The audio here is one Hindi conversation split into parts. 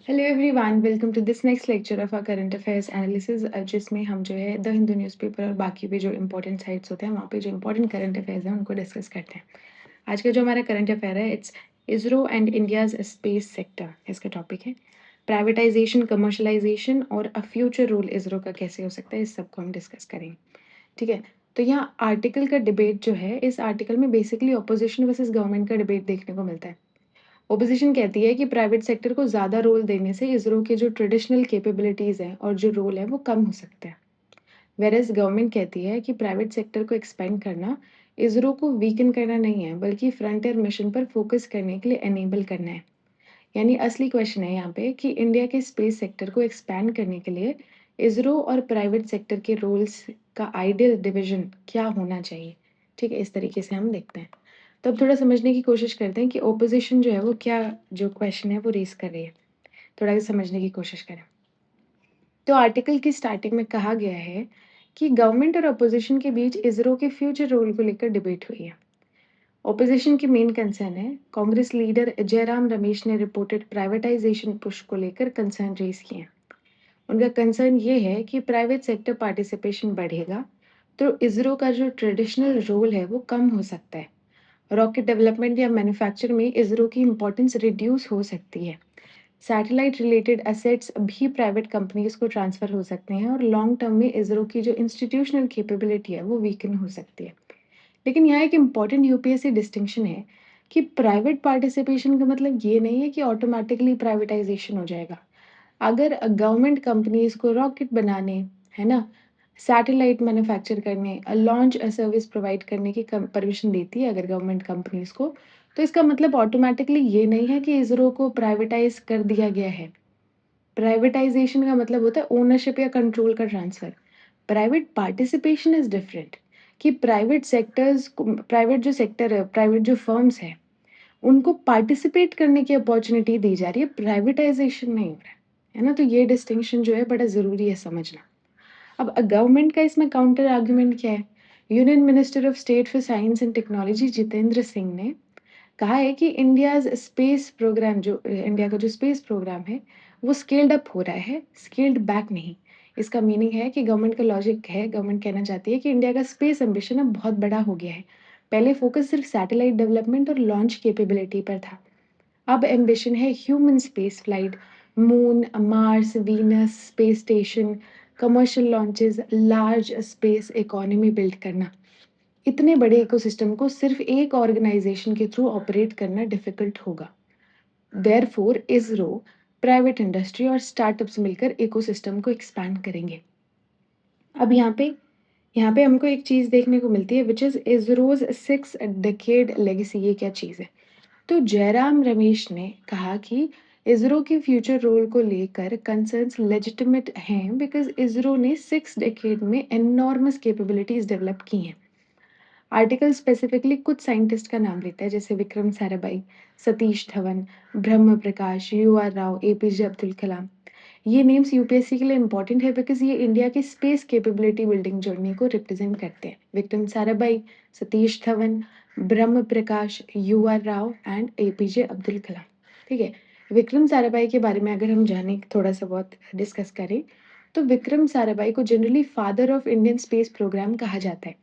Hello everyone, welcome to this next lecture of our current affairs analysis, जिसमें हम जो है द हिंदू न्यूज़पेपर और बाकी भी जो इंपॉर्टेंट साइट्स होते हैं वहाँ पे जो इंपॉर्टेंट करंट अफेयर्स हैं उनको डिस्कस करते हैं। आज का जो हमारा करंट अफेयर है it's ISRO and India's space sector, इसका टॉपिक है प्राइवेटाइजेशन, कमर्शलाइजेशन और अ फ्यूचर रोल इसरो का कैसे हो सकता है, इस सब को हम डिस्कस करेंगे। ठीक है, तो यहाँ आर्टिकल का डिबेट जो है, इस आर्टिकल में बेसिकली अपोजिशन वर्सेस गवर्नमेंट का डिबेट देखने को मिलता है। ओपोजिशन कहती है कि प्राइवेट सेक्टर को ज़्यादा रोल देने से इसरो के जो ट्रेडिशनल कैपेबिलिटीज़ हैं और जो रोल है वो कम हो सकता है। वेरएज़ गवर्नमेंट कहती है कि प्राइवेट सेक्टर को एक्सपेंड करना इसरो को वीकन करना नहीं है, बल्कि फ्रंटियर मिशन पर फोकस करने के लिए एनेबल करना है। यानी असली क्वेश्चन है यहाँ पे कि इंडिया के स्पेस सेक्टर को एक्सपैंड करने के लिए इसरो और प्राइवेट सेक्टर के रोल्स का आइडियल डिवीजन क्या होना चाहिए। ठीक है, इस तरीके से हम देखते हैं। तो अब थोड़ा समझने की कोशिश करते हैं कि ओपोजिशन जो है वो क्या जो क्वेश्चन है वो रेज कर रही है। थोड़ा सा समझने की कोशिश करें। तो आर्टिकल की स्टार्टिंग में कहा गया है कि गवर्नमेंट और अपोजिशन के बीच इसरो के फ्यूचर रोल को लेकर डिबेट हुई है। ओपोजिशन की मेन कंसर्न है, कांग्रेस लीडर जयराम रमेश ने रिपोर्टेड प्राइवेटाइजेशन पुश को लेकर कंसर्न रेज किए हैं। उनका कंसर्न ये है कि प्राइवेट सेक्टर पार्टिसिपेशन बढ़ेगा तो इसरो का जो ट्रेडिशनल रोल है वो कम हो सकता है। रॉकेट डेवलपमेंट या मैन्युफैक्चर में इसरो की इम्पोर्टेंस रिड्यूस हो सकती है। सैटेलाइट रिलेटेड एसेट्स भी प्राइवेट कंपनीज को ट्रांसफर हो सकते हैं और लॉन्ग टर्म में इसरो की जो इंस्टीट्यूशनल कैपेबिलिटी है वो वीकन हो सकती है। लेकिन यहाँ एक इम्पॉर्टेंट यूपीएससी डिस्टिंक्शन है कि प्राइवेट पार्टिसिपेशन का मतलब ये नहीं है कि ऑटोमेटिकली प्राइवेटाइजेशन हो जाएगा। अगर गवर्नमेंट कंपनीज को रॉकेट बनाने, है ना, सैटेलाइट मैन्युफैक्चर करने, लॉन्च सर्विस प्रोवाइड करने की परमिशन देती है अगर गवर्नमेंट कंपनीज को, तो इसका मतलब ऑटोमेटिकली ये नहीं है कि इसरो को प्राइवेटाइज कर दिया गया है। प्राइवेटाइजेशन का मतलब होता है ओनरशिप या कंट्रोल का transfer. Private participation is different, कि प्राइवेट जो सेक्टर है, प्राइवेट जो फर्म्स है, उनको पार्टिसिपेट करने की अपॉर्चुनिटी दी जा रही है, प्राइवेटाइजेशन नहीं हो रहा है ना। तो ये डिस्टिंक्शन जो है बड़ा ज़रूरी है समझना। अब गवर्नमेंट का इसमें काउंटर आर्ग्यूमेंट क्या है? Union minister of state for science and technology Jitendra Singh ने कहा है कि इंडिया का जो स्पेस प्रोग्राम है वो स्केल्ड अप हो रहा है, स्केल्ड बैक नहीं। इसका मीनिंग है कि गवर्नमेंट का लॉजिक है, गवर्नमेंट कहना चाहती है कि इंडिया का स्पेस एम्बिशन अब बहुत बड़ा हो गया है। पहले फोकस सिर्फ सैटेलाइट डेवलपमेंट और लॉन्च कैपेबिलिटी पर था। अब एम्बिशन है human space flight, moon, Mars, Venus, space station, commercial launches, large space economy build करना। इतने बड़े इकोसिस्टम को सिर्फ एक ऑर्गेनाइजेशन के थ्रू ऑपरेट करना डिफिकल्ट होगा। देयरफॉर इसरो, प्राइवेट इंडस्ट्री और स्टार्टअप्स मिलकर इकोसिस्टम को एक्सपैंड करेंगे। अब यहाँ पे हमको एक चीज़ देखने को मिलती है which is ISRO's 6 decade legacy. ये क्या चीज़ है? तो जयराम रमेश ने कहा कि इसरो के फ्यूचर रोल को लेकर कंसर्न्स लेजिटिमेट हैं बिकॉज इसरो ने 6 डेकेड में एनॉर्मस कैपेबिलिटीज डेवलप की हैं। आर्टिकल स्पेसिफिकली कुछ साइंटिस्ट का नाम लेता है, जैसे विक्रम साराभाई, सतीश धवन, ब्रह्म प्रकाश, UR राव, APJ अब्दुल कलाम। ये नेम्स यूपीएससी के लिए इंपॉर्टेंट है बिकॉज ये इंडिया की स्पेस कैपेबिलिटी बिल्डिंग जर्नी को रिप्रेजेंट करते हैं। Vikram Sarabhai, Satish Dhawan, Brahm Prakash, UR Rao and APJ Abdul Kalam. ठीक है, विक्रम साराभाई के बारे में अगर हम जाने, थोड़ा सा बहुत डिस्कस करें, तो विक्रम साराभाई को generally father of Indian space program कहा जाता है।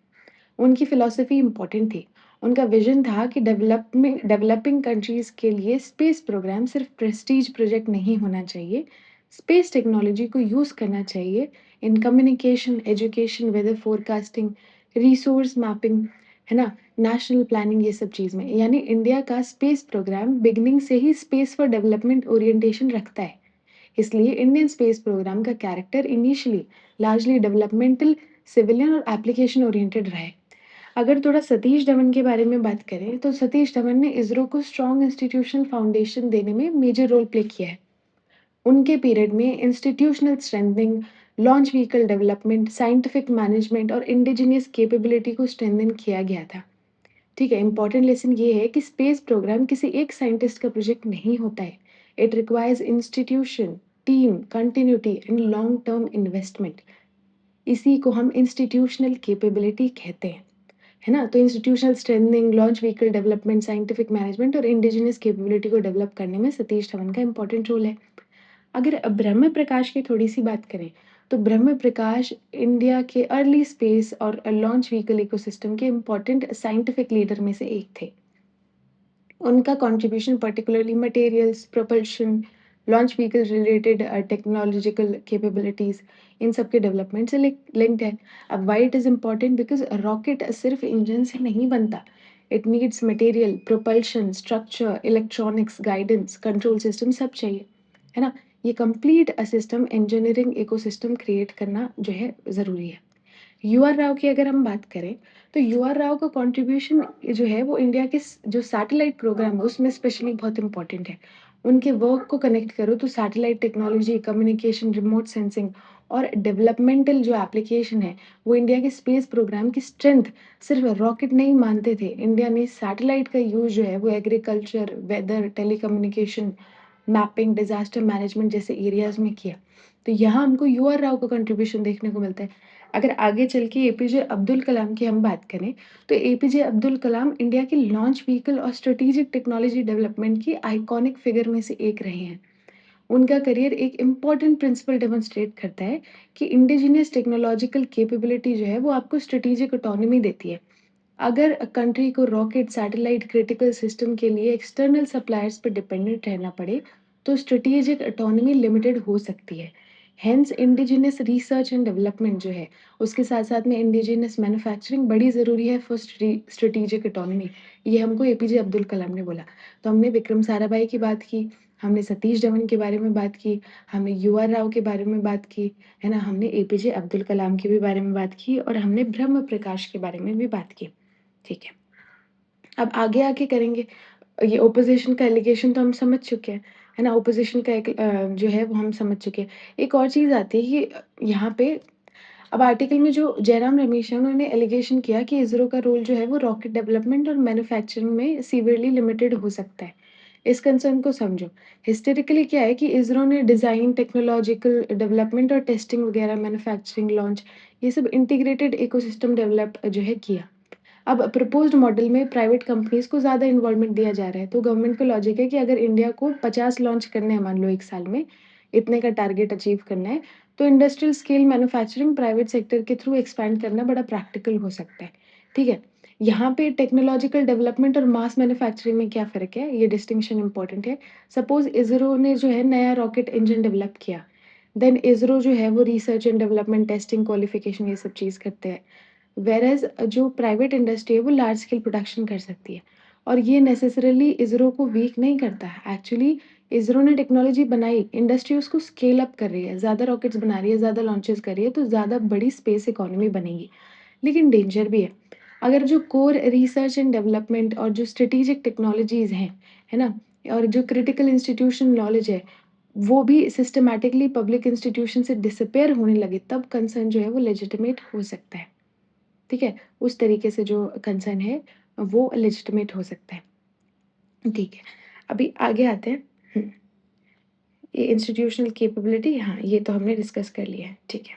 उनकी फिलॉसफी इम्पोर्टेंट थी। उनका विजन था कि डेवलपिंग कंट्रीज के लिए स्पेस प्रोग्राम सिर्फ प्रेस्टीज प्रोजेक्ट नहीं होना चाहिए, स्पेस टेक्नोलॉजी को यूज़ करना चाहिए in communication, education, weather forecasting, resource mapping, है ना, नेशनल प्लानिंग, ये सब चीज़ में। यानी इंडिया का स्पेस प्रोग्राम बिगनिंग से ही स्पेस फॉर डेवलपमेंट ओरिएंटेशन रखता है। इसलिए इंडियन स्पेस प्रोग्राम का character initially largely developmental, civilian और एप्लीकेशन ओरिएंटेड रहा है। अगर थोड़ा सतीश धवन के बारे में बात करें, तो सतीश धवन ने इसरो को स्ट्रॉन्ग इंस्टीट्यूशनल फाउंडेशन देने में मेजर रोल प्ले किया है। उनके पीरियड में institutional strengthening, launch vehicle development, scientific management और इंडिजिनियस कैपेबिलिटी को स्ट्रेंथन किया गया था। ठीक है, इंपॉर्टेंट लेसन ये है कि स्पेस प्रोग्राम किसी एक साइंटिस्ट का प्रोजेक्ट नहीं होता है। It requires institution, team, continuity and long term investment. इसी को हम इंस्टीट्यूशनल कैपेबिलिटी कहते हैं, है ना। तो institutional strengthening, launch vehicle development, scientific management और इंडिजिनियस कैपेबिलिटी को डेवलप करने में सतीश धवन का इंपॉर्टेंट रोल है। अगर ब्रह्म प्रकाश की थोड़ी-सी बात करें, तो ब्रह्म प्रकाश इंडिया के अर्ली स्पेस और लॉन्च व्हीकल इकोसिस्टम के इम्पोर्टेंट साइंटिफिक लीडर में से एक थे। उनका contribution particularly materials, propulsion, launch vehicle related technological capabilities इन सब के डेवलपमेंट से लिंक्ड है। अब why it is important because rocket सिर्फ इंजन से नहीं बनता। It needs material, propulsion, structure, electronics, guidance, control system सब चाहिए, है ना? ये complete system engineering ecosystem create करना जो है ज़रूरी है। यूआर राव की अगर हम बात करें, तो यूआर राव का कंट्रीब्यूशन जो है वो इंडिया के जो सैटेलाइट प्रोग्राम है उसमें स्पेशली बहुत इंपॉर्टेंट है। उनके वर्क को कनेक्ट करो तो satellite technology, communication, remote sensing और डेवलपमेंटल जो एप्लीकेशन है, वो इंडिया के स्पेस प्रोग्राम की स्ट्रेंथ सिर्फ रॉकेट नहीं मानते थे। इंडिया ने सैटेलाइट का यूज़ जो है वो agriculture, weather, telecommunication, mapping, disaster management जैसे एरियाज़ में किया। तो यहाँ हमको यूआर राव का कंट्रीब्यूशन देखने को मिलता है। अगर आगे चल के एपीजे अब्दुल कलाम की हम बात करें, तो एपीजे अब्दुल कलाम इंडिया की लॉन्च व्हीकल और स्ट्रेटेजिक टेक्नोलॉजी डेवलपमेंट की आइकॉनिक फिगर में से एक रहे हैं। उनका करियर एक इम्पॉर्टेंट प्रिंसिपल डेमोन्स्ट्रेट करता है कि इंडिजिनियस टेक्नोलॉजिकल कैपेबिलिटी जो है वो आपको स्ट्रेटेजिक ऑटोनॉमी देती है। अगर कंट्री को रॉकेट, सैटेलाइट, क्रिटिकल सिस्टम के लिए एक्सटर्नल सप्लायर्स पर डिपेंडेंट रहना पड़े, तो स्ट्रेटेजिक ऑटोनॉमी लिमिटेड हो सकती है। Hence indigenous research and development जो है, उसके साथ-साथ में इंडिजिनस मैन्युफैक्चरिंग बड़ी ज़रूरी है फॉर स्ट्रेटेजिक ऑटोनॉमी। ये हमको एपीजे अब्दुल कलाम ने बोला। तो हमने विक्रम साराभाई की बात की, हमने सतीश धवन के बारे में बात की, हमने यूआर राव के बारे में बात की, है ना? हमने एपीजे अब्दुल कलाम के भी बारे में बात की और हमने ब्रह्म प्रकाश के बारे में भी बात की। ठीक है। अब आगे आके करेंगे ये ऑपोज़िशन का एलिगेशन तो हम समझ चुके हैं, है ना? ऑपोज़िशन का एक जो है वो हम समझ चुके हैं। एक और चीज़ आती है कि यहाँ पे अब आर्टिकल में जो जयराम रमेश हैं उन्होंने एलिगेशन किया कि इसरो का रोल जो है वो रॉकेट डेवलपमेंट और मैन्युफैक्चरिंग में सीवियरली लिमिटेड हो सकता है। इस कंसर्न को समझो। हिस्टोरिकली क्या है कि इसरो ने डिज़ाइन, टेक्नोलॉजिकल डेवलपमेंट और टेस्टिंग वगैरह, मैन्युफैक्चरिंग, लॉन्च ये सब इंटीग्रेटेड इकोसिस्टम डेवलप जो है किया। अब प्रपोज्ड मॉडल में प्राइवेट कंपनीज़ को ज़्यादा इन्वॉल्वमेंट दिया जा रहा है, तो गवर्नमेंट का लॉजिक है कि अगर इंडिया को 50 लॉन्च करने हैं मान लो 1 साल में, इतने का टारगेट अचीव करना है, तो industrial scale manufacturing private sector के थ्रू एक्सपैंड करना बड़ा प्रैक्टिकल हो सकता है, ठीक है? यहाँ पे टेक्नोलॉजिकल डेवलपमेंट और मास मैन्युफैक्चरिंग में क्या फ़र्क है, ये डिस्टिंक्शन इम्पोर्टेंट है। सपोज़ इसरो ने जो है नया रॉकेट इंजन डेवलप किया, देन इसरो जो है वो research and development, testing, qualification ये सब चीज़ करते हैं। व्हेयरएज़ जो प्राइवेट इंडस्ट्री है वो लार्ज स्केल प्रोडक्शन कर सकती है और ये नेसेसरीली इसरो को वीक नहीं करता है। एक्चुअली इसरो ने टेक्नोलॉजी बनाई, इंडस्ट्री उसको स्केल अप कर रही है, ज़्यादा रॉकेट्स बना रही है, ज़्यादा लॉन्चेस कर रही है, तो ज़्यादा बड़ी स्पेस इकोनॉमी बनेगी। लेकिन डेंजर भी है। अगर जो कोर रिसर्च एंड डेवलपमेंट और जो स्ट्रेटेजिक टेक्नोलॉजीज़ हैं, है ना? और जो क्रिटिकल इंस्टीट्यूशन नॉलेज है, वो भी सिस्टमैटिकली पब्लिक इंस्टीट्यूशन से डिसअपियर होने लगे, तब कंसर्न जो है वो लेजिटिमेट हो सकता है। ठीक है? उस तरीके से जो कंसर्न है, वो लेजिटिमेट हो सकता है। ठीक है। अभी आगे आते हैं। हुँ, ये इंस्टीट्यूशनल कैपेबिलिटी हाँ, ये तो हमने डिस्कस कर लिया है, ठीक है।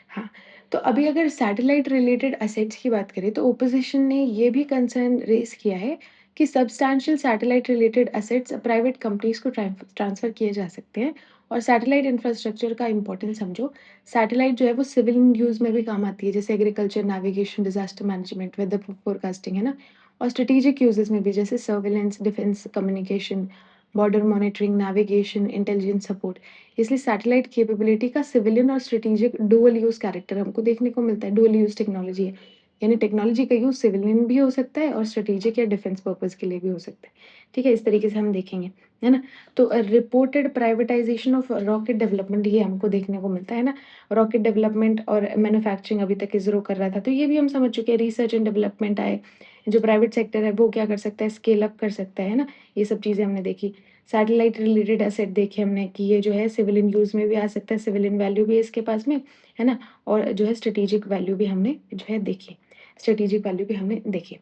हाँ, तो अभी अगर सैटेलाइट रिलेटेड असेट्स की बात करें तो ऑपोज़िशन ने ये भी कंसर्न रेज़ किया है कि substantial satellite related assets private companies को ट्रांसफ़र किए जा सकते हैं और सैटेलाइट इंफ्रास्ट्रक्चर का इम्पोर्टेंस समझो। सैटेलाइट जो है वो सिविल यूज़ में भी काम आती है जैसे agriculture, navigation, disaster management, weather forecasting, है ना? और स्ट्रेटेजिक यूज़ेज़ में भी जैसे surveillance, defence, communication, border monitoring, navigation, intelligence support. इसलिए सैटेलाइट कैपेबिलिटी का सिविलियन और स्ट्रेटेजिक डुअल यूज़ कैरेक्टर हमको देखने को मिलता है, डुअल यूज़ टेक्नोलॉजी है। यानी टेक्नोलॉजी का यूज़ सिविलियन भी हो सकता है और स्ट्रेटेजिक या डिफेंस पर्पज़ के लिए भी हो सकता है। ठीक है? इस तरीके से हम देखेंगे, है ना? तो reported privatisation of rocket development ये हमको देखने को मिलता है ना? रॉकेट डेवलपमेंट और मैन्युफैक्चरिंग अभी तक इसरो कर रहा था, तो ये भी हम समझ चुके हैं रिसर्च एंड डेवलपमेंट आए, जो प्राइवेट सेक्टर है वो क्या कर सकता है, स्केल अप कर सकता है ना? ये सब चीज़ें हमने देखी। सैटेलाइट रिलेटेड एसेट देखे हमने कि ये जो है सिविलियन यूज़ में भी आ सकता है, सिविलियन वैल्यू भी है इसके पास में, है ना? और जो है स्ट्रेटेजिक वैल्यू भी हमने जो है देखी, स्ट्रेटेजिक वैल्यू भी हमने देखी।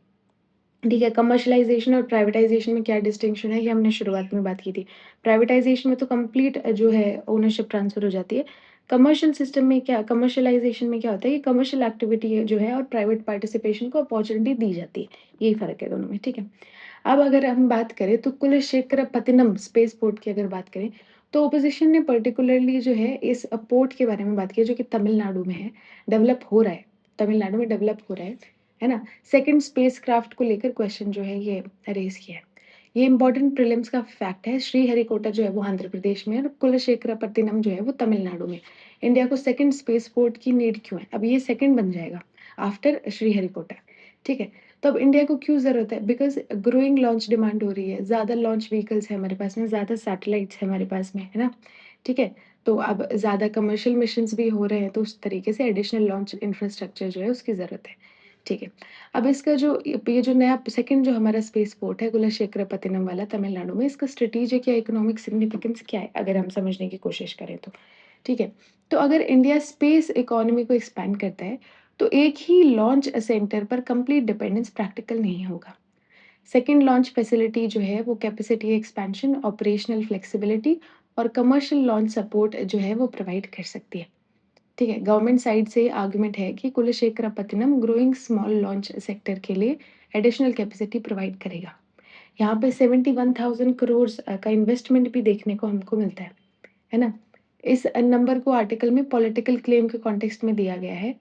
ठीक है, कमर्शियलाइज़ेशन और प्राइवेटाइज़ेशन में क्या डिस्टिंक्शन है, ये हमने शुरुआत में बात की थी। प्राइवेटाइज़ेशन में तो कंप्लीट जो है ओनरशिप ट्रांसफ़र हो जाती है। कमर्शियल सिस्टम में क्या कमर्शियलाइज़ेशन में क्या होता है कि कमर्शियल एक्टिविटी है जो है और प्राइवेट पार्टिसिपेशन को अपॉर्च्युनिटी दी जाती है। यही फ़र्क है दोनों में, ठीक है? अब अगर हम बात करें तो कुलशेखरपत्तनम स्पेस पोर्ट की अगर बात करें, तो ऑपोज़िशन ने पर्टिकुलरली जो है इस पोर्ट के बारे में बात की है, जो कि तमिलनाडु में है, डेवलप हो रहा है, तमिलनाडु में डेवलप हो रहा है ना? सेकंड स्पेसक्राफ्ट को लेकर क्वेश्चन जो है ये रेज़ किया है। ये इम्पोर्टेंट प्रीलिम्स का फैक्ट है, श्रीहरिकोटा जो है वो आंध्र प्रदेश में है और कुलशेखरपत्तनम जो है वो तमिलनाडु में। इंडिया को सेकंड स्पेस पोर्ट की नीड क्यों है? अब ये सेकंड बन जाएगा आफ्टर श्रीहरिकोटा, ठीक है? तो अब इंडिया को क्यों ज़रूरत है? बिकॉज़ ग्रोइंग लॉन्च डिमांड हो रही है, ज़्यादा लॉन्च व्हीकल्स है हमारे पास में, ज़्यादा सैटेलाइट्स है हमारे पास में, है ना? ठीक है? तो अब ज़्यादा कमर्शियल मिशंस भी हो रहे हैं, तो उस तरीके से एडिशनल लॉन्च इंफ्रास्ट्रक्चर जो है उसकी ज़रूरत है, ठीक है? अब इसका जो ये जो नया सेकंड जो हमारा स्पेस पोर्ट है कुलशेखरपत्तनम वाला तमिलनाडु में, इसका स्ट्रैटेजिक या इकोनॉमिक सिग्निफिकेंस क्या है? अगर हम समझने की कोशिश करें तो, ठीक है? तो अगर इंडिया स्पेस इकोनॉमी को एक्सपैंड करता है, तो एक ही लॉन्च सेंटर पर कंप्लीट डिपेंडेंस प्रैक्टिकल नहीं होगा। सेकंड लॉन्च फैसिलिटी जो है वो कैपेसिटी एक्सपेंशन, ऑपरेशनल फ्लेक्सिबिलिटी और कमर्शियल लॉन्च सपोर्ट जो है वो प्रोवाइड कर सकती है। ठीक है, गवर्नमेंट साइड से आर्गुमेंट है कि कुलशेखरपत्तनम ग्रोइंग स्मॉल लॉन्च सेक्टर के लिए एडिशनल कैपेसिटी प्रोवाइड करेगा। यहाँ पे 71,000 करोड़ का इन्वेस्टमेंट भी देखने को हमको मिलता है ना? इस नंबर को आर्टिकल में पॉलिटिकल क्लेम के कॉन्टेक्स्ट में दिया गया है।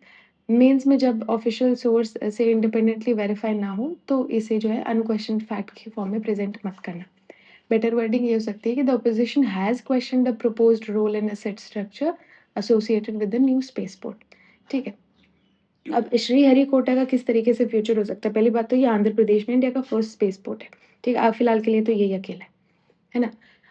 मेंस में जब ऑफिशियल सोर्स से इंडिपेंडेंटली वेरीफाई ना हो, तो इसे जो है अनक्वेश्चन्ड फैक्ट के फॉर्म में प्रेज़ेंट मत करना। बेटर वर्डिंग ये हो सकती है कि the opposition has questioned the proposed role in asset structure associated with the new spaceport. ठीक है। अब श्रीहरिकोटा का किस तरीके से फ्यूचर हो सकता है? पहली बात तो ये आंध्र प्रदेश में इंडिया का फर्स्ट स्पेसपोर्ट है। ठीक है, फिलहाल के लिए तो यही अकेला है ना?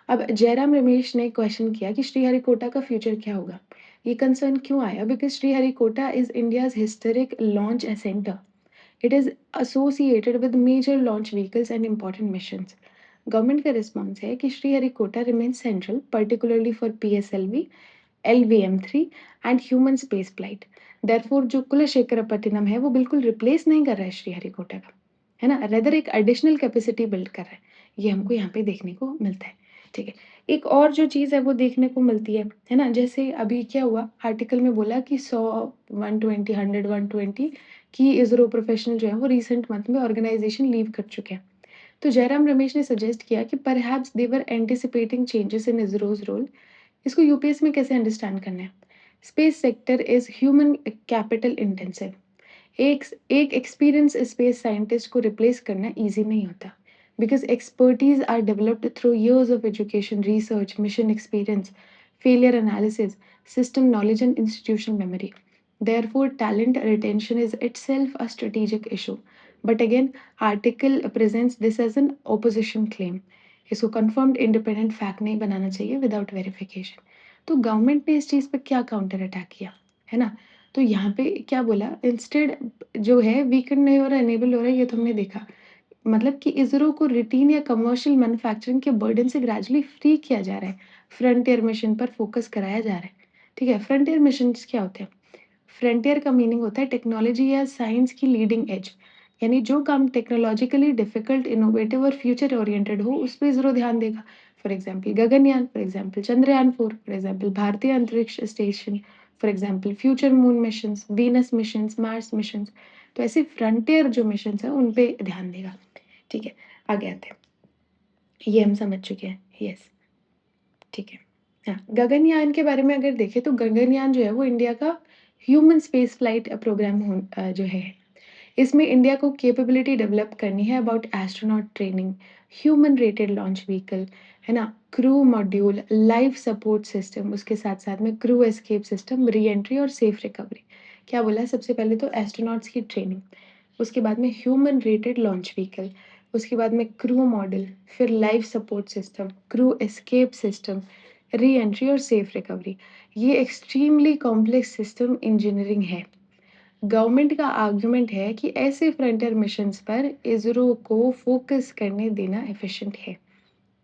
अब जयराम रमेश ने क्वेश्चन किया कि श्रीहरिकोटा का फ्यूचर क्या होगा? ये कंसर्न क्यों आया? Because Sriharikota is India's historic launch centre. It is associated with major launch vehicles and important missions. Government का रिस्पॉन्स है कि Sriharikota remains central, particularly for PSLV, LVM-3 and human space flight. Therefore जो कुलशेखरपट्टनम है, वो बिल्कुल रिप्लेस नहीं कर रहा है श्रीहरिकोटा का, है ना? रेदर एक एडिशनल कैपेसिटी बिल्ड कर रहा है। ये हमको यहाँ पे देखने को मिलता है, ठीक है। एक और जो चीज़ है वो देखने को मिलती है ना? जैसे अभी क्या हुआ आर्टिकल में बोला कि 100, 120, 100, 120 की इसरो प्रोफेशनल जो है वो रिसेंट मंथ में ऑर्गेनाइजेशन लीव कर चुके हैं। तो जयराम रमेश ने सजेस्ट किया कि perhaps they were anticipating changes in ISRO's role. इसको यूपीएस में कैसे अंडरस्टैंड करना है? Space sector is human capital intensive. एक एक एक्सपीरियंस स्पेस साइंटिस्ट को रिप्लेस करना ईज़ी नहीं होता, because expertise are developed through years of education, research, mission experience, failure analysis, system knowledge and institutional memory. Therefore, talent retention is itself a strategic issue. But again, article presents this as an opposition claim. इसको confirmed independent fact नहीं बनाना चाहिए without verification. तो गवर्नमेंट ने इस चीज़ पे क्या काउंटर अटैक किया, है ना? तो यहाँ पे क्या बोला इंस्टेड जो है वीकेंड नहीं हो रहा, एनेबल हो रहा है, ये तो हमने देखा। मतलब कि इसरो को रूटीन या कमर्शियल मैन्युफैक्चरिंग के बर्डन से ग्रेजुअली फ्री किया जा रहा है। फ्रंटियर मिशन पर फोकस कराया जा रहा है। ठीक है, फ्रंटियर मिशंस क्या होते हैं? फ्रंटियर का मीनिंग होता है टेक्नोलॉजी या साइंस की लीडिंग एज, यानी जो काम टेक्नोलॉजिकली डिफिकल्ट, इनोवेटिव और फ्यूचर ओरिएंटेड हो, उस पे ज़रूर ध्यान देगा। For example Gaganyaan, for example चंद्रयान-4, for example Bharatiya Antariksh station, for example future moon missions, Venus missions, Mars missions. तो ऐसे फ्रंटियर जो मिशंस हैं, उन पे ध्यान देगा। ठीक है, आगे आते हैं। ये हम समझ चुके हैं। यस, ठीक है। हाँ, गगनयान के बारे में अगर देखें तो गगनयान जो है वो इंडिया का ह्यूमन स्पेस फ्लाइट प्रोग्राम जो है। इसमें इंडिया को कैपेबिलिटी डेवलप करनी है about astronaut training, human rated launch vehicle, है ना? Crew module, life support system, उसके साथ-साथ में क्रू एस्केप सिस्टम, री-एंट्री और सेफ रिकवरी। क्या बोला है? सबसे पहले तो एस्ट्रोनॉट्स की ट्रेनिंग, उसके बाद में ह्यूमन रेटेड लॉन्च व्हीकल, उसके बाद में क्रू मॉडल, फिर life support system, crew escape system, re-entry और सेफ रिकवरी। ये एक्सट्रीमली कॉम्प्लेक्स सिस्टम इंजीनियरिंग है। गवर्नमेंट का आर्गुमेंट है कि ऐसे फ्रंटियर मिशंस पर इसरो को फोकस करने देना एफिशिएंट है।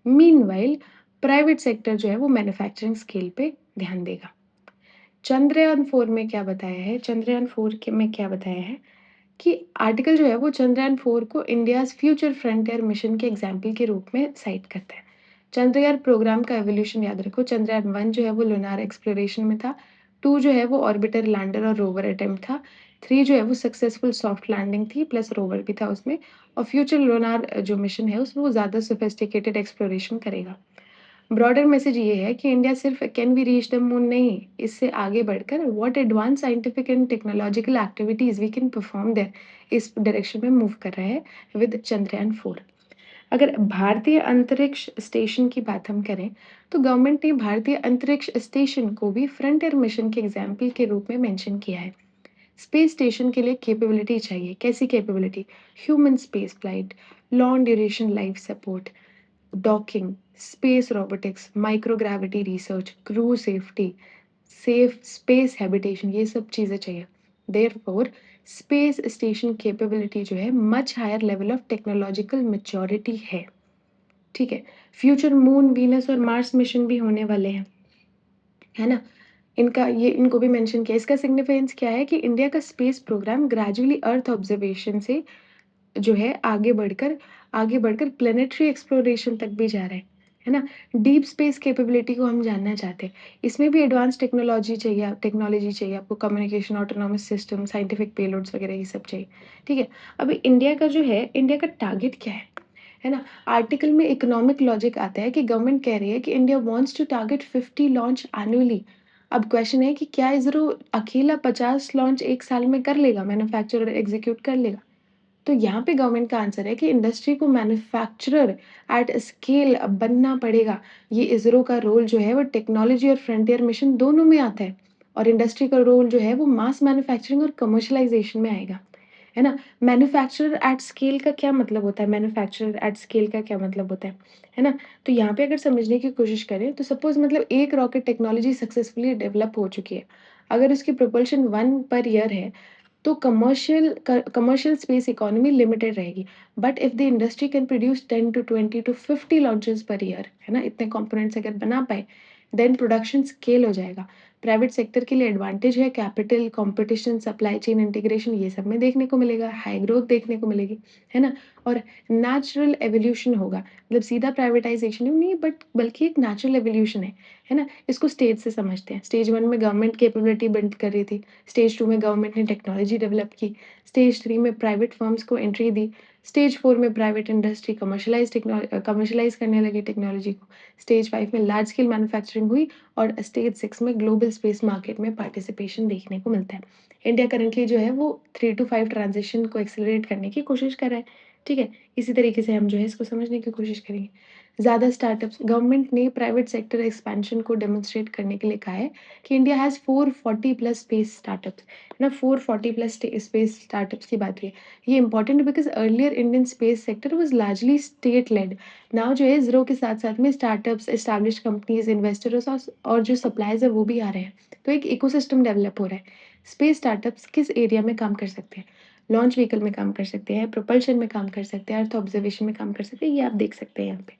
मीनवाइल प्राइवेट सेक्टर जो है वो मैन्युफैक्चरिंग स्केल पे ध्यान देगा। चंद्रयान-4 में क्या बताया है? चंद्रयान-4 के में क्या बताया है कि आर्टिकल जो है वो चंद्रयान-4 को इंडियाज़ फ्यूचर फ्रंटियर मिशन के एग्ज़ाम्पल के रूप में साइट करता है। चंद्रयान प्रोग्राम का एवोल्यूशन याद रखो, चंद्रयान 1 जो है वो लूनार एक्सप्लोरेशन में था, 2 जो है वो ऑर्बिटर लैंडर और रोवर अटेम्प्ट था, 3 जो है वो सक्सेसफुल सॉफ्ट लैंडिंग थी प्लस रोवर भी था उसमें, और फ्यूचर लूनार जो मिशन है उसमें वो ज़्यादा सोफिस्टिकेटेड एक्सप्लोरेशन करेगा। ब्रॉडर मैसेज ये है कि इंडिया सिर्फ can we reach the moon नहीं, इससे आगे बढ़कर what advance scientific and technological activities we can perform there, इस डायरेक्शन में मूव कर रहा है विद चंद्रयान 4। अगर भारतीय अंतरिक्ष स्टेशन की बात हम करें, तो गवर्नमेंट ने भारतीय अंतरिक्ष स्टेशन को भी फ्रंटियर मिशन के एग्जाम्पल के रूप में मेंशन किया है। स्पेस स्टेशन के लिए कैपेबिलिटी चाहिए, कैसी capability? Human space flight, long duration life support, docking, space robotics, microgravity research, crew safety, safe space habitation, ये सब चीज़ें चाहिए। देयरफॉर स्पेस स्टेशन कैपेबिलिटी जो है much higher level of technological maturity है। ठीक है? फ्यूचर मून, वीनस और मार्स मिशन भी होने वाले हैं, है ना? इनको भी मेंशन किया है। इसका सिग्निफिकेंस क्या है कि इंडिया का space program gradually earth observation से जो है आगे बढ़कर प्लैनेटरी एक्सप्लोरेशन तक भी जा रहा है ना? डीप स्पेस कैपेबिलिटी को हम जानना चाहते हैं। इसमें भी एडवांस टेक्नोलॉजी चाहिए आपको, communication, autonomous system, scientific payloads वगैरह ये सब चाहिए, ठीक है? अभी इंडिया का टारगेट क्या है ना? आर्टिकल में इकोनॉमिक लॉजिक आता है कि गवर्नमेंट कह रही है कि India wants to target 50 launch annually. अब क्वेश्चन है कि क्या इसरो अकेला 50 लॉन्च 1 साल में कर लेगा, मैन्युफैक्चर और एग्जीक्यूट कर लेगा? तो यहाँ पे गवर्नमेंट का आंसर है कि इंडस्ट्री को मैन्युफैक्चरर एट स्केल बनना पड़ेगा। ये इसरो का रोल जो है वो टेक्नोलॉजी और फ्रंटियर मिशन दोनों में आता है, और इंडस्ट्री का रोल जो है वो मास मैन्युफैक्चरिंग और कमर्शियलाइजेशन में आएगा, है ना? मैन्युफैक्चरर एट स्केल का क्या मतलब होता है? मैन्युफैक्चरर एट स्केल का क्या मतलब होता है ना? तो यहाँ पे अगर समझने की कोशिश करें तो सपोज़ मतलब एक रॉकेट टेक्नोलॉजी सक्सेसफुली डेवलप हो चुकी है। अगर उसकी प्रोपल्शन 1 पर ईयर है, तो कमर्शियल स्पेस इकोनॉमी लिमिटेड रहेगी। But if the industry can produce 10 to 20 to 50 launches per year, है ना? इतने कंपोनेंट्स अगर बना पाए, देन प्रोडक्शन स्केल हो जाएगा। प्राइवेट सेक्टर के लिए एडवांटेज है, capital, competition, supply chain integration ये सब में देखने को मिलेगा, हाई ग्रोथ देखने को मिलेगी, है ना? और नेचुरल एवोल्यूशन होगा, मतलब सीधा प्राइवेटाइजेशन नहीं बट बल्कि एक नेचुरल एवोल्यूशन है ना? इसको स्टेज से समझते हैं। स्टेज 1 में गवर्नमेंट कैपेबिलिटी बिल्ड कर रही थी, स्टेज 2 में गवर्नमेंट ने टेक्नोलॉजी डेवलप की, स्टेज 3 में प्राइवेट फर्म्स को एंट्री दी, स्टेज 4 में प्राइवेट इंडस्ट्री कमर्शियलाइज़ करने लगी टेक्नोलॉजी को, स्टेज 5 में लार्ज स्केल मैन्युफैक्चरिंग हुई, और स्टेज 6 में ग्लोबल स्पेस मार्केट में पार्टिसिपेशन देखने को मिलता है। इंडिया करंटली जो है वो 3 टू 5 ट्रांज़िशन को एक्सेलरेट करने की कोशिश कर रहा है, ठीक है? इसी तरीके से हम जो है इसको समझने की कोशिश करेंगे। ज़्यादा स्टार्टअप्स, गवर्नमेंट ने प्राइवेट सेक्टर एक्सपेंशन को डेमोंस्ट्रेट करने के लिए कहा है कि India has 440 plus space startups, है ना? 440 प्लस स्पेस स्टार्टअप्स की बात हुई है। ये important because earlier Indian space sector was largely state lead. Now जो है इसरो के साथ-साथ में स्टार्टअप्स, एस्टेब्लिश्ड कंपनीज़, इन्वेस्टर्स और जो सप्लायर्स हैं वो भी आ रहे हैं। तो एक इकोसिस्टम डेवलप हो रहा है। स्पेस स्टार्टअप्स किस एरिया में काम कर सकते हैं? लॉन्च व्हीकल में काम कर सकते हैं, प्रोपल्शन में काम कर सकते हैं, अर्थ ऑब्जर्वेशन में काम कर सकते हैं, ये आप देख सकते हैं यहाँ पे।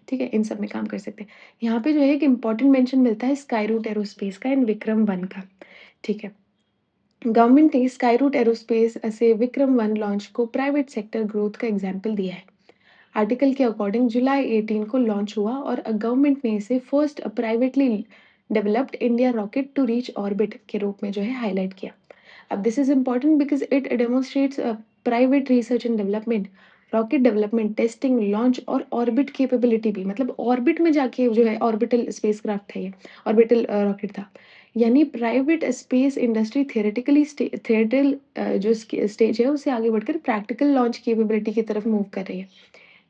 ठीक है? इन सब में काम कर सकते हैं। यहाँ पे जो है एक इम्पोर्टेंट मेंशन मिलता है स्काई रूट एरोस्पेस का एंड विक्रम 1 का, ठीक है? गवर्नमेंट ने स्काई रूट एरोस्पेस से विक्रम 1 लॉन्च को प्राइवेट सेक्टर ग्रोथ का एग्जाम्पल दिया है। आर्टिकल के अकॉर्डिंग जुलाई 18 को लॉन्च हुआ, और गवर्नमेंट ने इसे first privately developed India rocket to reach orbit के रूप में जो है हाईलाइट किया। अब this is important because it demonstrates private research and development, rocket development, testing, launch और ऑर्बिट कैपेबिलिटी भी, मतलब ऑर्बिट में जाके जो है ऑर्बिटल स्पेसक्राफ्ट है ये, ऑर्बिटल रॉकेट था। यानी प्राइवेट स्पेस इंडस्ट्री थियोरेटिकल जो स्टेज है उससे आगे बढ़कर प्रैक्टिकल लॉन्च कैपेबिलिटी की तरफ मूव कर रही है,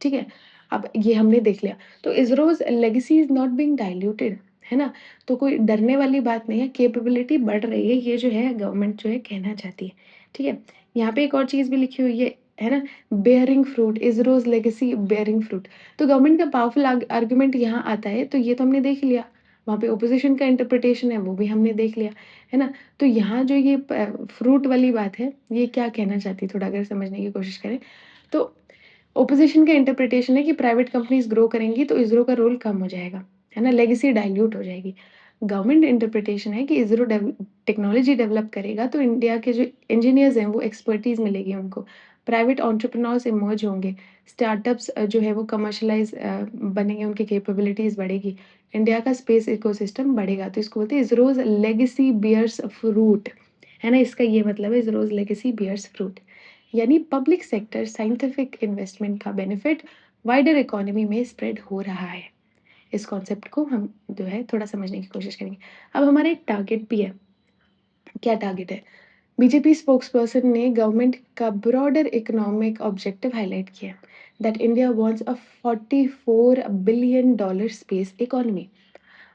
ठीक है? अब ये हमने देख लिया। तो ISRO's legacy is not being diluted, है ना? तो कोई डरने वाली बात नहीं है, कैपेबिलिटी बढ़ रही है, ये जो है गवर्नमेंट जो है कहना चाहती है, ठीक है? यहाँ पे एक और चीज़ भी लिखी हुई है ना? Bearing fruit, ISRO's legacy bearing fruit. तो गवर्नमेंट का पावरफुल आर्गुमेंट यहाँ आता है, तो ये तो हमने देख लिया। वहाँ पे ऑपोज़िशन का इंटरप्रिटेशन है, वो भी हमने देख लिया, है ना? तो यहाँ जो ये फ्रूट वाली बात है, ये क्या कहना चाहती है, थोड़ा अगर समझने की कोशिश करें, तो ऑपोज़िशन का इंटरप्रिटेशन है कि प्राइवेट कंपनीज़ ग्रो करेंगी तो इसरो का रोल कम हो जाएगा, है ना? लेगेसी डाइल्यूट हो जाएगी। गवर्नमेंट इंटरप्रिटेशन है कि इसरो टेक्नोलॉजी डेवलप करेगा तो इंडिया के जो इंजीनियर्स हैं वो एक्सपर्टीज़ मिलेगी उनको। प्राइवेट एंटरप्रेन्योर्स इमर्ज होंगे, स्टार्टअप्स जो है वो बनेंगे, उनकी कैपेबिलिटीज़ बढ़ेगी, इंडिया का स्पेस इकोसिस्टम बढ़ेगा। तो इसको बोलते हैं इसरोज़ लेगेसी बियर्स फ्रूट। है ना? इसका ये मतलब है ज़ीरोज़ लेगेसी बियर्स फ्रूट, यानी पब्लिक सेक्टर साइंटिफिक इन्वेस्टमेंट का बेनिफिट वाइडर इकोनॉमी में स्प्रेड हो रहा है। इस कॉन्सेप्ट को हम जो है थोड़ा समझने की कोशिश करेंगे। अब हमारा एक टारगेट भी है। क्या टारगेट है? बीजेपी स्पोक्सपर्सन ने गवर्नमेंट का ब्रॉडर इकोनॉमिक ऑब्जेक्टिव हाइलाइट किया that India wants a 44 billion dollar space economy.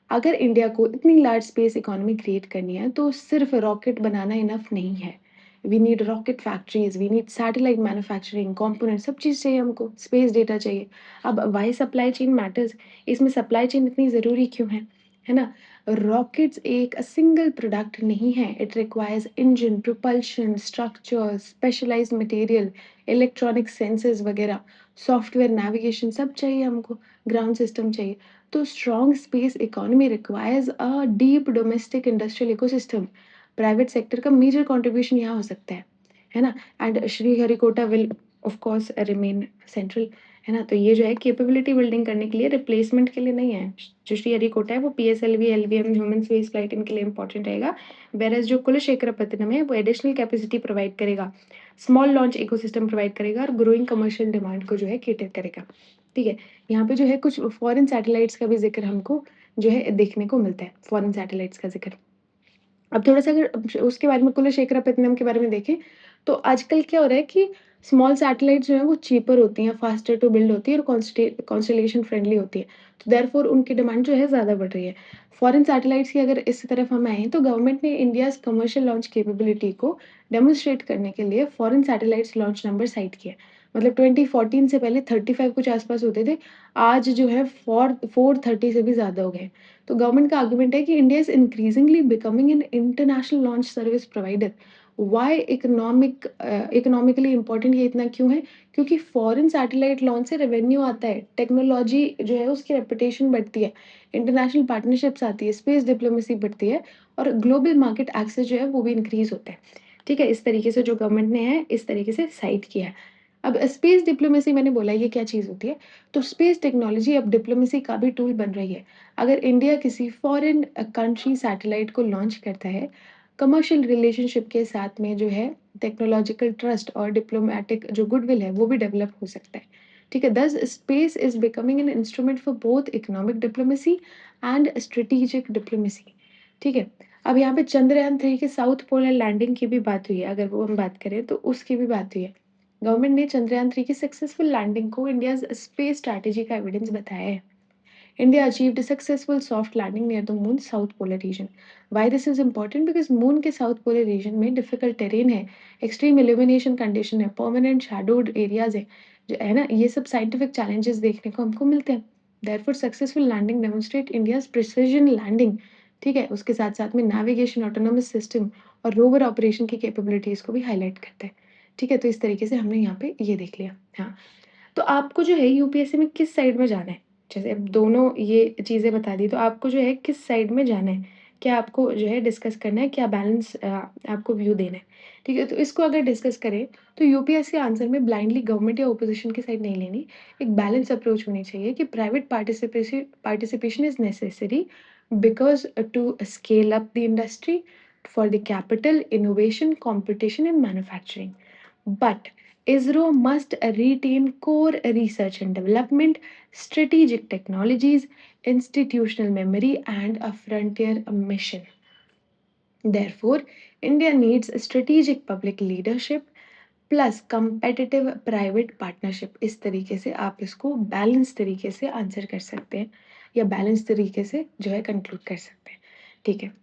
अगर इंडिया को इतनी लार्ज स्पेस इकोनॉमी क्रिएट करनी है तो सिर्फ रॉकेट बनाना इनफ नहीं है। We need rocket factories, we need satellite manufacturing component, सब चीज़ चाहिए हमको, स्पेस डेटा चाहिए। अब वाई सप्लाई चेन मैटर्स, इसमें सप्लाई चेन इतनी ज़रूरी क्यों है ना? रॉकेट्स एक सिंगल प्रोडक्ट नहीं है, it requires engine, propulsion, structure, specialised material, electronic sensors वगैरह, सॉफ्टवेयर, नेविगेशन, सब चाहिए हमको, ग्राउंड सिस्टम चाहिए। तो strong space economy requires a deep domestic industrial ecosystem. Private sector का मेजर कंट्रीब्यूशन यहाँ हो सकता है ना? And Sriharikota will of course remain central, है ना? तो ये जो है कैपेबिलिटी बिल्डिंग करने के लिए, रिप्लेसमेंट के लिए नहीं है। जो श्रीहरिकोटा है वो PSLV, LVM, human space flight इनके लिए इंपॉर्टेंट रहेगा। वेयरएज़ जो कुलशेखरपत्तनम है वो एडिशनल कैपेसिटी प्रोवाइड करेगा, स्मॉल लॉन्च इकोसिस्टम प्रोवाइड करेगा और ग्रोइंग कमर्शियल डिमांड को जो है कैटर करेगा। ठीक है? यहाँ पे जो है कुछ फॉरेन सैटेलाइट्स का भी ज़िक्र हमको जो है देखने को मिलता है, फॉरेन सैटेलाइट्स का ज़िक्र। अब थोड़ा-सा अगर उसके बारे में कुलशेखरपत्तनम के बारे में देखें, तो आजकल क्या हो रहा है कि स्मॉल सैटेलाइट्स जो हैं वो चीपर होती हैं, फास्टर टू बिल्ड होती है और कॉन्स्टेलेशन फ्रेंडली होती है। तो देयरफॉर उनकी डिमांड जो है ज़्यादा बढ़ रही है। फॉरेन सैटेलाइट्स की अगर इस तरफ हम आएँ तो गवर्नमेंट ने इंडियाज़ कमर्शियल लॉन्च कैपेबिलिटी को डेमोंस्ट्रेट करने के लिए foreign satellites launch number site किया। मतलब 2014 से पहले 35 कुछ आस-पास होते थे, आज जो है 430 से भी ज़्यादा हो गए। तो गवर्नमेंट का आर्गुमेंट है कि India is increasingly becoming an international launch service provider. Why economically important ये इतना क्यों है? क्योंकि फॉरेन सैटेलाइट लॉन्च से रेवेन्यू आता है, टेक्नोलॉजी जो है उसकी रेपुटेशन बढ़ती है, इंटरनेशनल पार्टनरशिप्स आती है, स्पेस डिप्लोमेसी बढ़ती है और ग्लोबल मार्केट एक्सेस जो है वो भी इंक्रीज होता है। ठीक है, इस तरीके से जो गवर्नमेंट ने है इस तरीके से साइट किया है। अब स्पेस डिप्लोमेसी मैंने बोला ये क्या चीज़ होती है? तो स्पेस टेक्नोलॉजी अब डिप्लोमेसी का भी टूल बन रही है। अगर इंडिया किसी फॉरेन कंट्री सैटेलाइट को लॉन्च करता है, कमर्शियल रिलेशनशिप के साथ में जो है टेक्नोलॉजिकल ट्रस्ट और डिप्लोमैटिक जो गुडविल है वो भी डेवलप हो सकता है। ठीक है? दस space is becoming an instrument for both economic diplomacy and strategic diplomacy. ठीक है? अब यहाँ पे चंद्रयान 3 के साउथ पोलर लैंडिंग की भी बात हुई है, अगर वो हम बात करें तो उसकी भी बात हुई है। गवर्नमेंट ने चंद्रयान 3 की सक्सेसफुल लैंडिंग को इंडियाज़ स्पेस स्ट्रैटेजी का एविडेंस बताया है। India achieved a successful soft landing near the moon's south polar region. Why this is important? Because moon के south polar region में difficult terrain है, extreme illumination condition है, permanent shadowed areas है, जो है ना, ये सब scientific challenges देखने को हमको मिलते हैं। Therefore, successful landing demonstrate India's precision landing। ठीक है, उसके साथ साथ में navigation, autonomous system और rover operation की capabilities को भी highlight करता है। ठीक है, तो इस तरीके से हमने यहाँ पे ये देख लिया। हाँ, तो आपको जो है यूपीएससी में किस साइड में जाना है? जैसे अब दोनों ये चीज़ें बता दी, तो आपको जो है किस साइड में जाना है? क्या आपको जो है डिस्कस करना है, क्या बैलेंस आपको व्यू देना है? ठीक है, तो इसको अगर डिस्कस करें, तो यूपीएससी आंसर में ब्लाइंडली गवर्नमेंट या ऑपोज़िशन की साइड नहीं लेनी। एक बैलेंस अप्रोच होनी चाहिए कि private participation is necessary because to scale up the industry, for the capital, innovation, competition and manufacturing. But ISRO must retain core research and development, strategic technologies, institutional memory, and a frontier mission. Therefore, India needs strategic public leadership plus competitive private partnership. इस तरीके से आप इसको बैलेंस तरीके से आंसर कर सकते हैं या बैलेंस तरीके से जो है कंक्लूड कर सकते हैं। ठीक है।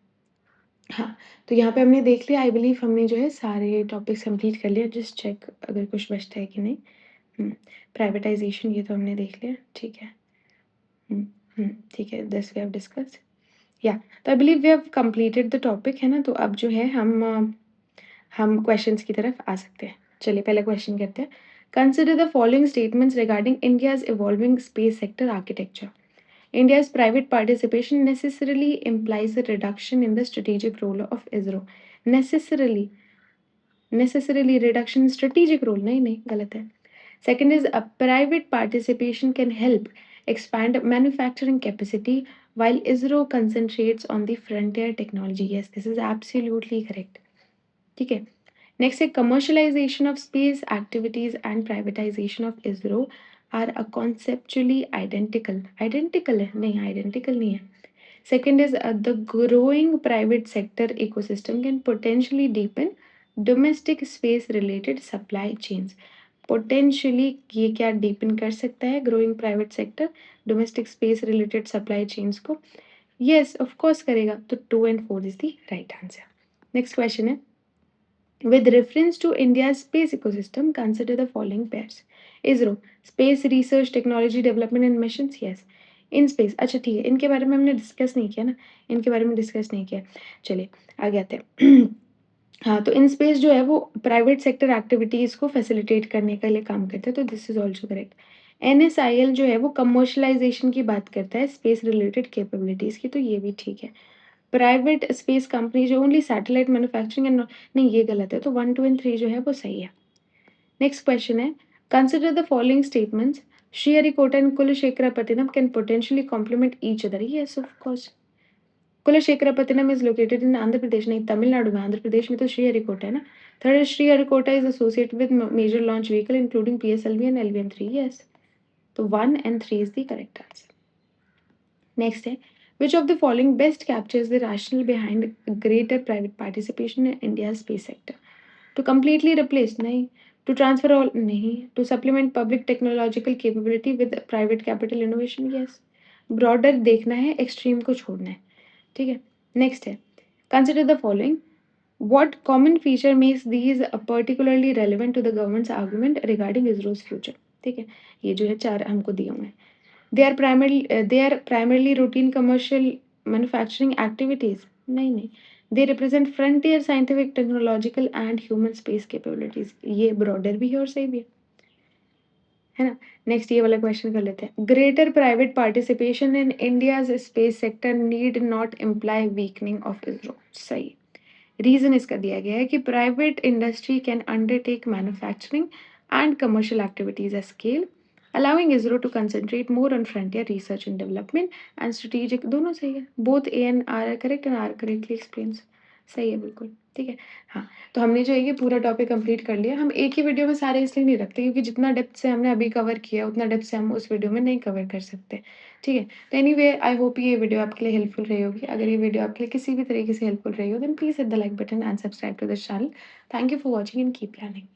हाँ, तो यहाँ पे हमने देख लिया, आई बिलीव हमने जो है सारे टॉपिक्स कंप्लीट कर लिया। जस्ट चेक अगर कुछ बचता है कि नहीं। हुँ, प्राइवेटाइज़ेशन ये तो हमने देख लिया, ठीक है। हुँ, हुँ, ठीक है, दिस वी हैव डिस्कस्ड। या तो I believe we have completed the topic, है ना? तो अब जो है हम क्वेश्चंस की तरफ आ सकते हैं। चलिए पहला क्वेश्चन करते हैं। Consider the following statements regarding India's evolving space sector architecture. India's private participation necessarily implies a reduction in the strategic role of ISRO. Necessarily, necessarily reduction in strategic role, नहीं नहीं गलत है. Second is a private participation can help expand manufacturing capacity while ISRO concentrates on the frontier technology. Yes, this is absolutely correct. ठीक है। नेक्स्ट है commercialisation of space activities and privatisation of ISRO are a conceptually identical. Identical है नहीं, आइडेंटिकल नहीं है। Second is the growing private sector ecosystem can potentially deepen domestic space related supply chains. Potentially ये क्या deepen कर सकता है growing private sector domestic space related supply chains को? Yes, of course करेगा। तो 2 and 4 is the right answer. Next question है with reference to India's space ecosystem, consider the following pairs. ISRO, Space Research Technology Development and Missions, yes. In space, अच्छा ठीक है, इनके बारे में हमने डिस्कस नहीं किया ना, इनके बारे में डिस्कस नहीं किया। चलिए आगे आते हैं। हाँ, तो इन स्पेस जो है वो प्राइवेट सेक्टर एक्टिविटीज़ को फैसिलिटेट करने के लिए काम करता है, तो this is also correct. NSIL जो है वो कमर्शियलाइजेशन की बात करता है स्पेस रिलेटेड कैपेबिलिटीज़ की, तो ये भी ठीक है। प्राइवेट स्पेस कंपनी जो ओनली सैटेलाइट मैन्युफैक्चरिंग एंड नहीं, ये गलत है, तो 1, 2 एंड 3 जो है वो सही है। नेक्स्ट क्वेश्चन है consider the following statements Sriharikota and Kulasekarapattinam can potentially complement each other. Yes of course. Kulasekarapattinam is located in Andhra Pradesh, नहीं तमिलनाडु में, आंध्र प्रदेश में तो श्रीहरिकोटा है ना। Third Sriharikota is associated with major launch vehicle including PSLV and LVM 3। Yes, तो 1 and 3 is the correct answer. Next है which of the following best captures the rationale behind greater private participation in India's space sector? To completely replace, नहीं। To transfer all, नहीं। To supplement public technological capability with private capital innovation, yes। Broader देखना है, extreme को छोड़ना है, ठीक है। Next है consider the following. What common feature makes these particularly relevant to the government's argument regarding ISRO's future? ठीक है, ये जो है 4 हमको दिए हुए हैं। They are primarily routine commercial manufacturing activities. नहीं नहीं, they represent frontier scientific, technological and human space capabilities. ये broader भी है और सही भी है ना। नेक्स्ट ये वाला क्वेश्चन कर लेते हैं। Greater private participation in India's space sector need not imply weakening of ISRO. सही। रीजन इसका दिया गया है कि private industry can undertake manufacturing and commercial activities at scale allowing ISRO to concentrate more on frontier research and development and strategic। दोनों सही है, both A and R are correct and R correctly explains। सही है बिल्कुल, ठीक है। हाँ, तो हमने जो है ये पूरा टॉपिक कंप्लीट कर लिया। हम एक ही वीडियो में सारे इसलिए नहीं रखते क्योंकि जितना डेप्थ से हमने अभी कवर किया उतना डेप्थ से हम उस वीडियो में नहीं कवर कर सकते, ठीक है। तो एनीवे आई होप ये वीडियो आपके लिए हेल्पफुल रही होगी। अगर ये वीडियो आपके लिए किसी भी तरीके से हेल्पफुल रही हो then please hit the like button and subscribe to the channel. Thank you for watching and keep learning.